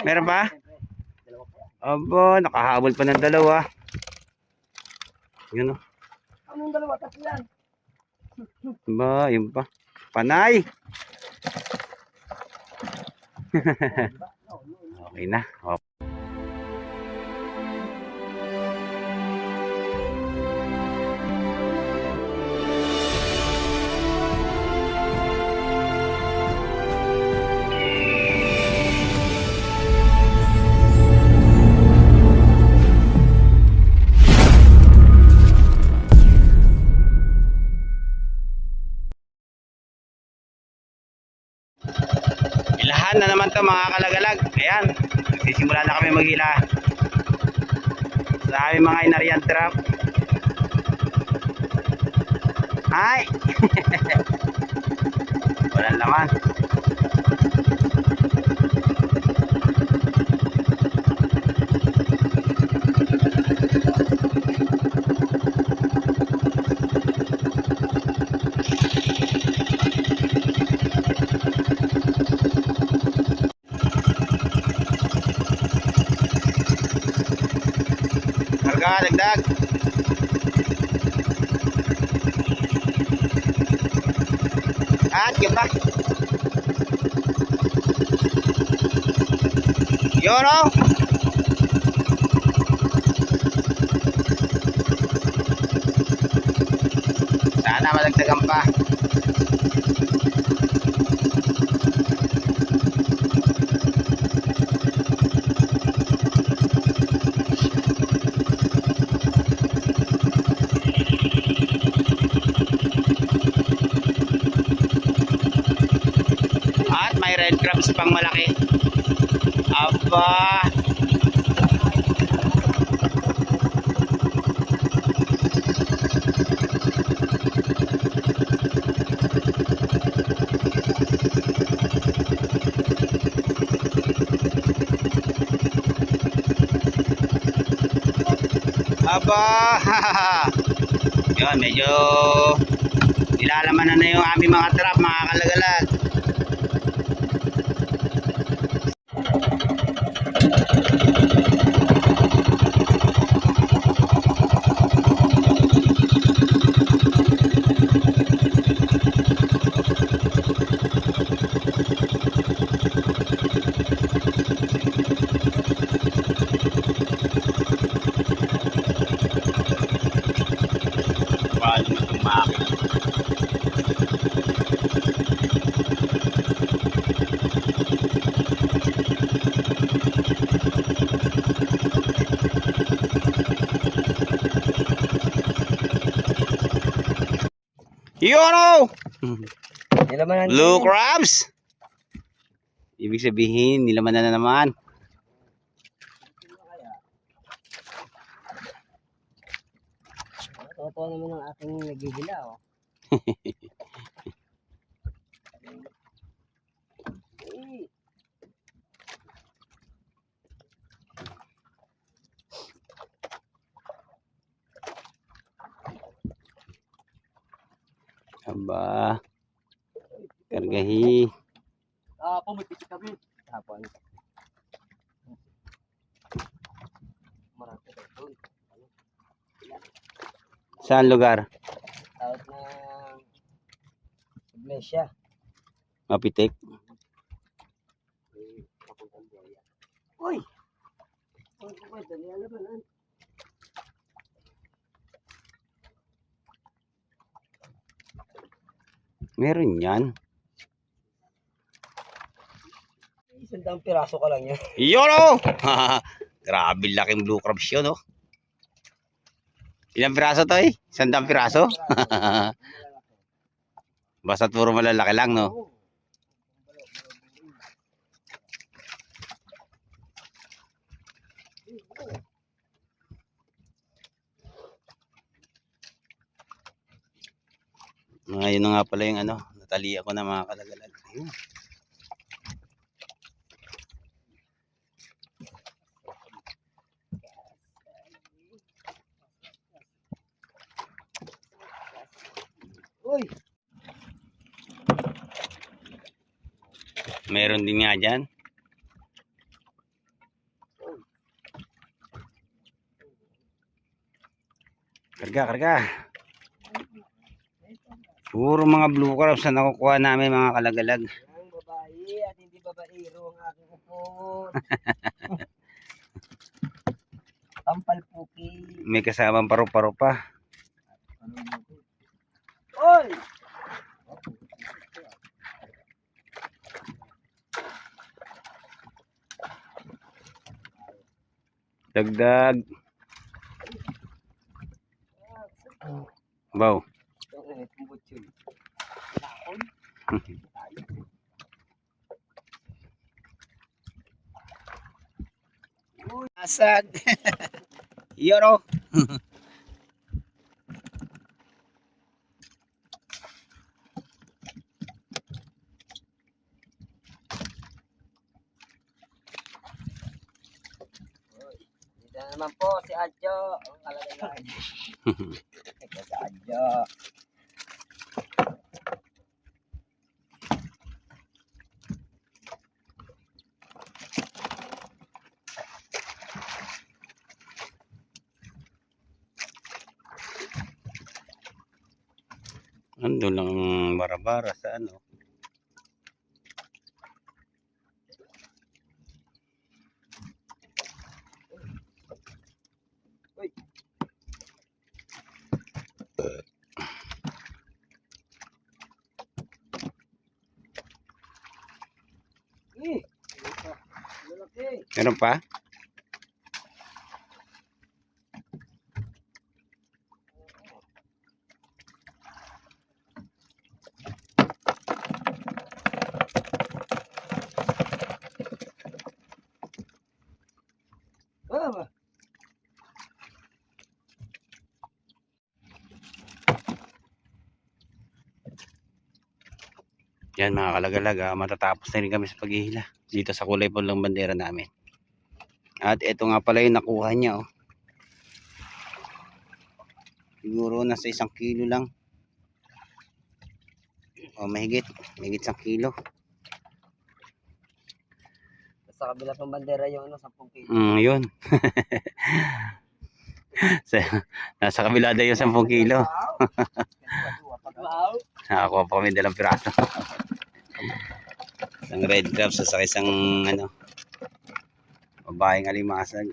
Meron ba? Aba, nakahabol pa ng dalawa. Yun o. Anong dalawa? Tatlo yan. Ba, yun pa. Panay! Okay na. Okay. Ilahan na naman to mga kalagalag. Ayan, sisimula na kami maghila sa aming mga inarian trap. Hi! Walang laman. Karga, dagdag. At yun pa. Yun o. Sana madagdagan pa. At may red crabs pang malaki. Aba. Aba. Yun, medyo nilalaman na yung aming mga trap, mga kalagalag. Paano na tumakit? Yun o! Blue crabs! Ibig sabihin, nilaman na naman. Totoo naman ang aking nagigila, oh. Aba. Kargahi. Pumipitik kami. Hapon. Marami ka doon. Saan lugar? Tawag na iglesia. Mapitik. Uy! Uy, dali alaman. Meron yan. Isang piraso ka lang yan. Yun o! Grabe laking blue crabs yun o. Ilang piraso to eh? 100 piraso? Basta puro malalaki lang no? Ngayon na nga pala yung ano, natali ako na mga kalagalag. Ayun. Uy! Meron din nga dyan. Karga, karga. Puro mga blue crabs na nakukuha namin mga kalagalag. Ang babae at hindi babaero ang aking upon. Tampal puki. May kasamang paru-paro pa. Oy! Dagdag. Baw. Itong butyon. Asag. Yoro. Dito na naman po si Adjo. Ang kalagay. Ito si Adjo. Ando lang bara-bara sa ano. Uy. Lalaki. Meron pa? Ah, Yan mga kalagalag, matatapos na rin kami sa paghihila dito sa kulay pulang bandera namin. At ito nga pala yung nakuha niya. Oh. Siguro nasa 1 kilo lang. O mahigit 1 kilo. sa kabila pang bandera yung 10 kilo. Yun. Nasa kabila daw yung 10 kilo. Wow. Nakakuha pa kami dalang piraso. Isang red crab sa isang ano, babaeng alimasag.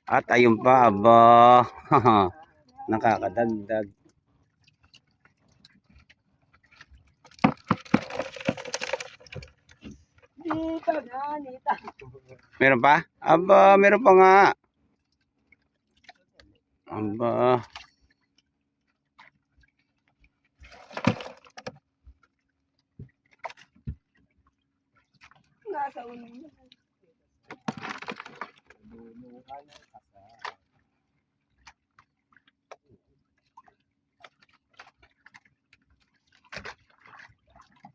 At ayun pa, aba, nakakadagdag. Nita na, nita. Meron pa? Aba, meron pa nga. Aba. Nasa ulo.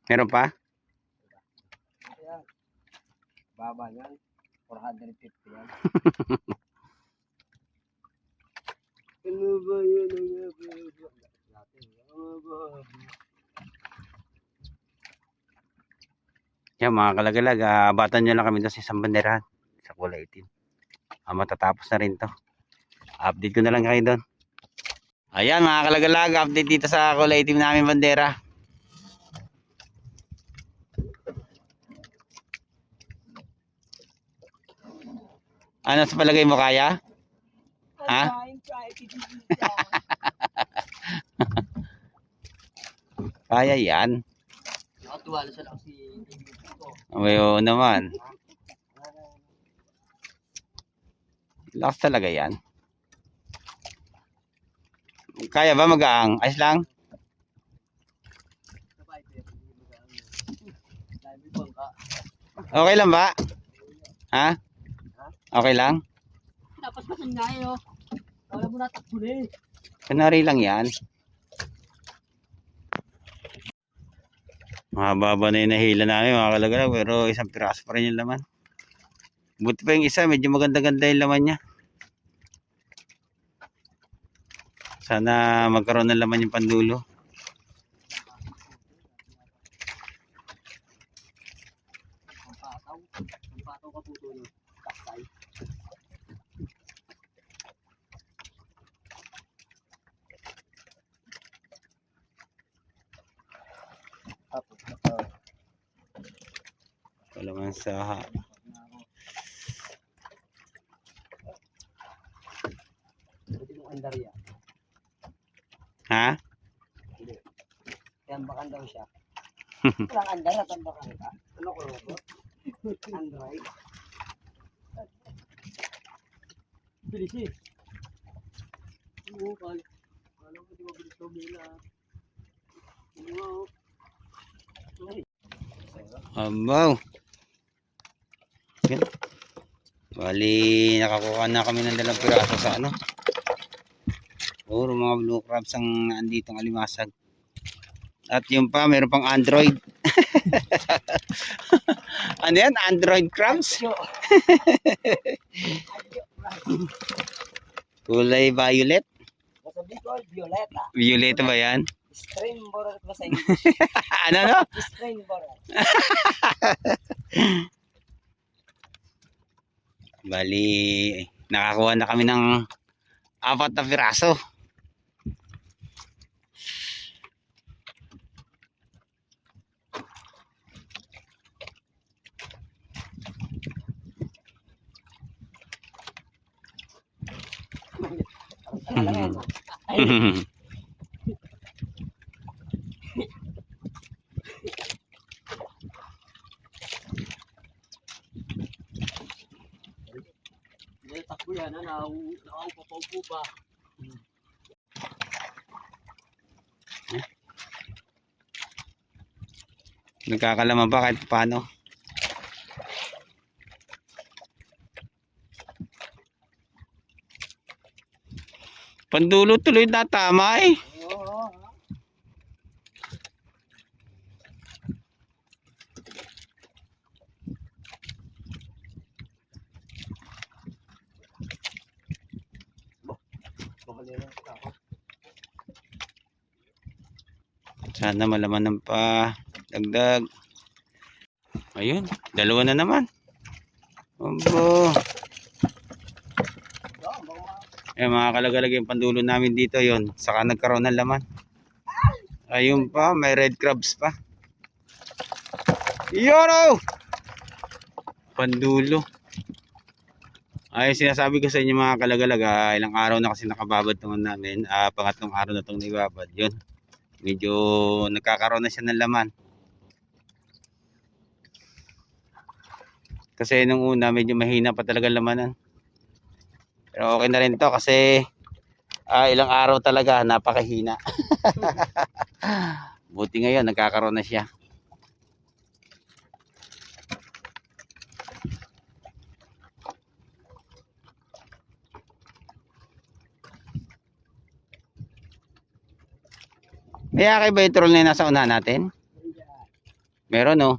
Meron pa? Ayan. Baba yan. 450 yan. Ano ba yun ang natin? Ano ba? Yan mga kalagalag, abatan nyo lang kami doon sa isang banderahan sa kulay itim. Matatapos na rin to. Update ko na lang kayo doon. Ayan mga kalagalag, update dito sa kulay itim namin bandera. Ano sa palagay mo, kaya? Ha? Kaya yan. Nakatuwala siya lang si Oo naman. Lakas talaga yan. Kaya ba magaang? Ayos lang? Okay lang ba? Ha? Okay lang? Tapos pa nga yun. Wala mo natakbo na eh. Kanari lang yan. Mahaba na yung nahila namin mga kalagalag, pero isang piraso pa rin yung laman. Buti pa yung isa, medyo maganda-ganda yung laman niya. Sana magkaroon ng laman yung pandulo. Kalaman saha. Ito yung andarya. Ha? Tambakan daw siya. Walang andar at tambakan ka. Ano ko robot? Android. Bilis eh. Oo, kala ko di mabilis daw nila. Oo. Abaw. Yan. Bali, nakakuha na kami ng 2 piraso sa ano. Puro mga blue crabs ang naanditong alimasag. At yung pa, meron pang Android. Ano yan? Android crabs? Kulay violet? Masabi ko, Violeta. Violeta ba yan? Strain borer ko sa English. Ano no? Strain borer. Bali, nakakuha na kami ng 4 na piraso. Takbo yan, nakaupo pa. Nagkakalaman ba kahit paano? Pandulo tuloy na tama eh. Oo. Sana malamanan pa. Dagdag. Ayun, 2 na naman. Obo. Eh mga kalagalag yung pandulo namin dito yon. Saka nagkaroon ng laman. Ayun pa, may red crabs pa. Yoro! Pandulo. Ay sinasabi ko sa inyo mga kalagalag, ilang araw na kasi nakababad naman namin. Pangatlong araw na itong naibabad. Yun. Medyo nagkakaroon na siya ng laman. Kasi nung una medyo mahina pa talaga lamanan. Pero okay na rin to kasi ilang araw talaga napakahina. Buti ngayon nagkakaroon na siya. May akay ba yung troll na nasa unahan natin? Meron oh.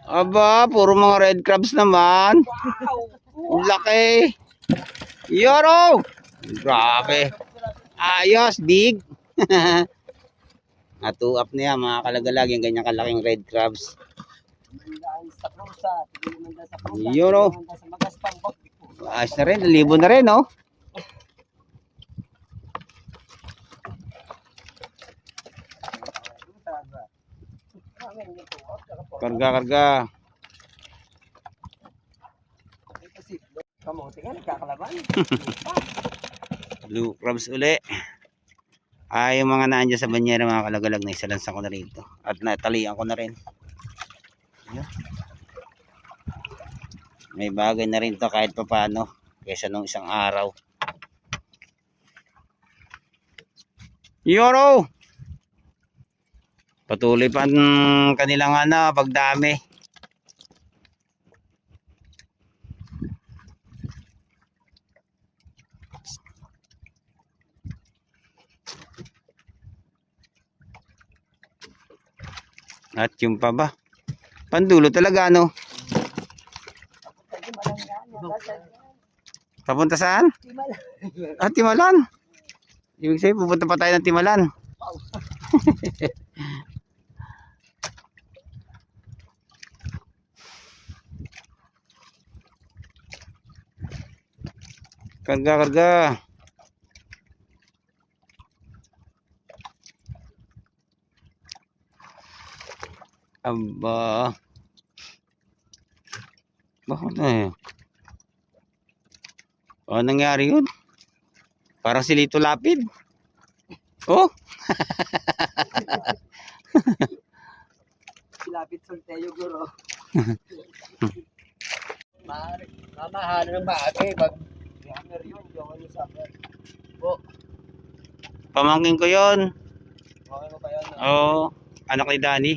Aba, puro mga red crabs naman. Wow! Laki. Yoro! Grabe. Ayos, big. Natuap na yan mga kalagalag yung ganyan kalaking red crabs. Mandaan sa prusa, mandaan sa prusa, Yoro. mandaan sa magaspang bakbiko. Ayos na rin, 1,000 na rin oh. Karga, karga. Kamote ka, nagkakalaban. Blue crabs uli. Yung mga naandyan sa banyera mga kalagalag na isalansan ko na rito. At natalian ko na rin. Ayan. May bagay na rin to kahit pa paano. Kaysa nung isang araw. Yoro! Patuloy pa ang kanilang pagdami. At yung pa ba? Pandulo talaga ano? Papunta saan? Timalan. Ibig sabihin pupunta pa tayo ng Timalan. Karga, karga. Aba. Bakit na eh? Ano nangyari yun? Parang si Lito Lapid. Oh, Silapit solteyo guro. Mamahala ng bagay. Hammer yun. Jowa niyo sa hammer. Po. pamangkin ko yon. Okay mo ba yun? Oh, anak ni Danny.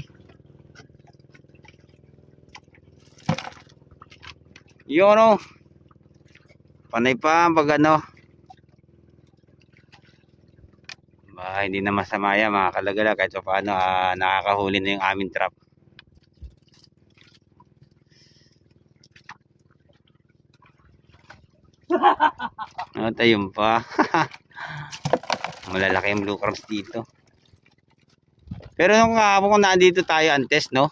Yun oh. Panay pa pag ano. Hindi na masama yan mga kalagala kahit pa paano nakakahuli na yung aming trap. At ayun pa. Malalaki yung blue crabs dito. Pero nung kahapon kung nandito tayo antes no.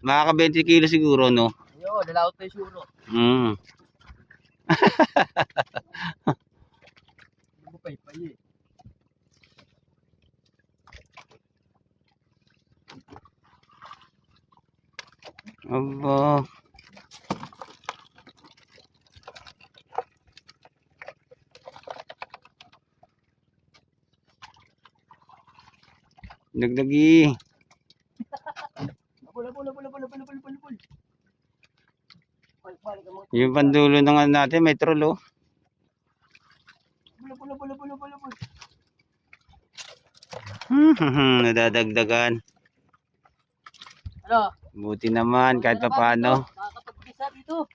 Makaka 20 kilo siguro no. Yo, dalaot tayo suro. Mm. Bupay-pay eh. Aba. Dagdagi. Labol. Balik mo. Yung pandulo ng ano natin may troll oh. Labol. Nadadagdagan. Ano? Buti naman kahit pa paano. Makakapag-isa dito.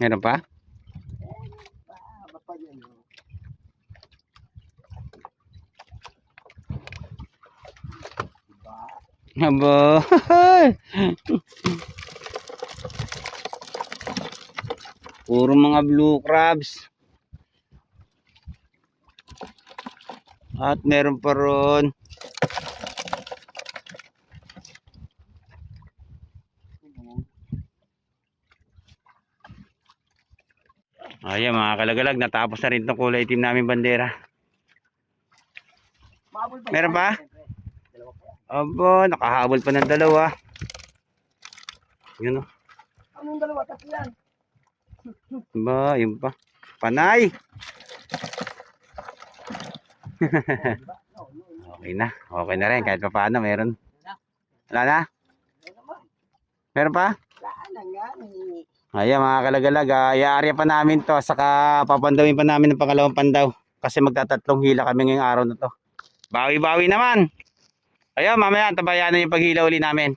Meron pa? Aba. Puro mga blue crabs. At meron pa ron. Ayan mga kalagalag, natapos na rin itong kulay itim namin bandera. Meron pa? Aba, nakahabol pa ng dalawa. Yun o. Anong dalawa? Tatlo yan. Ba, yun pa. Panay! Okay na. Okay na rin. Kahit pa paano, meron. Wala na? Meron pa? Wala na nga ni. Ayan mga kalagalag. Iaarya pa namin to. Saka papandawin pa namin ng pangalawang pandaw. Kasi magtatatlong hila kami ngayong araw na to. Bawi-bawi naman. Ayan, mamaya tabayanan yung paghila uli namin.